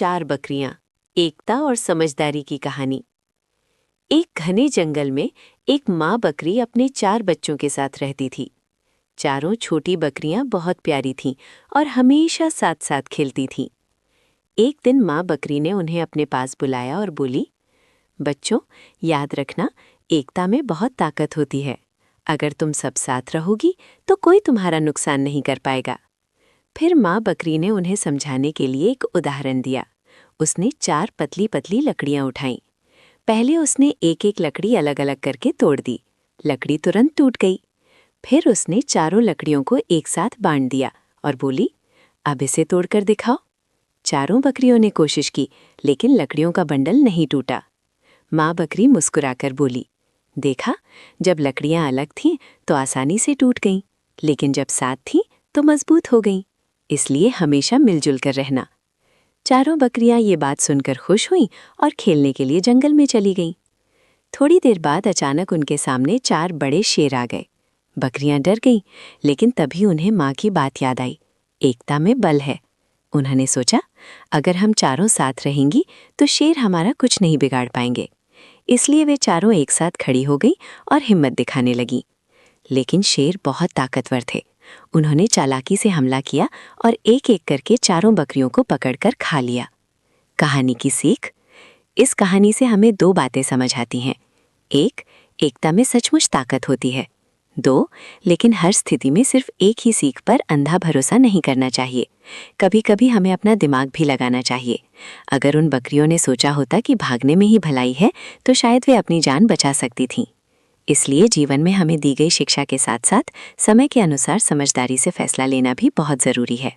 4 बकरियां, एकता और समझदारी की कहानी। एक घने जंगल में एक माँ बकरी अपने 4 बच्चों के साथ रहती थी। चारों छोटी बकरियां बहुत प्यारी थीं और हमेशा साथ साथ खेलती थीं। एक दिन माँ बकरी ने उन्हें अपने पास बुलाया और बोली, बच्चों, याद रखना, एकता में बहुत ताकत होती है। अगर तुम सब साथ रहोगी तो कोई तुम्हारा नुकसान नहीं कर पाएगा। फिर माँ बकरी ने उन्हें समझाने के लिए एक उदाहरण दिया। उसने 4 पतली पतली लकड़ियां उठाईं। पहले उसने एक एक लकड़ी अलग अलग करके तोड़ दी। लकड़ी तुरंत टूट गई। फिर उसने चारों लकड़ियों को एक साथ बांध दिया और बोली, अब इसे तोड़कर दिखाओ। चारों बकरियों ने कोशिश की, लेकिन लकड़ियों का बंडल नहीं टूटा। माँ बकरी मुस्कुराकर बोली, देखा, जब लकड़ियां अलग थीं तो आसानी से टूट गईं, लेकिन जब साथ थीं तो मजबूत हो गईं। इसलिए हमेशा मिलजुल कर रहना। चारों बकरियां ये बात सुनकर खुश हुईं और खेलने के लिए जंगल में चली गईं। थोड़ी देर बाद अचानक उनके सामने 4 बड़े शेर आ गए। बकरियां डर गईं, लेकिन तभी उन्हें माँ की बात याद आई, एकता में बल है। उन्होंने सोचा, अगर हम चारों साथ रहेंगी तो शेर हमारा कुछ नहीं बिगाड़ पाएंगे। इसलिए वे चारों एक साथ खड़ी हो गई और हिम्मत दिखाने लगी। लेकिन शेर बहुत ताकतवर थे। उन्होंने चालाकी से हमला किया और एक एक करके चारों बकरियों को पकड़कर खा लिया। कहानी की सीख। इस कहानी से हमें 2 बातें समझ आती हैं। 1, एकता में सचमुच ताकत होती है। 2, लेकिन हर स्थिति में सिर्फ एक ही सीख पर अंधा भरोसा नहीं करना चाहिए। कभी कभी हमें अपना दिमाग भी लगाना चाहिए। अगर उन बकरियों ने सोचा होता कि भागने में ही भलाई है, तो शायद वे अपनी जान बचा सकती थीं। इसलिए जीवन में हमें दी गई शिक्षा के साथ साथ समय के अनुसार समझदारी से फैसला लेना भी बहुत ज़रूरी है।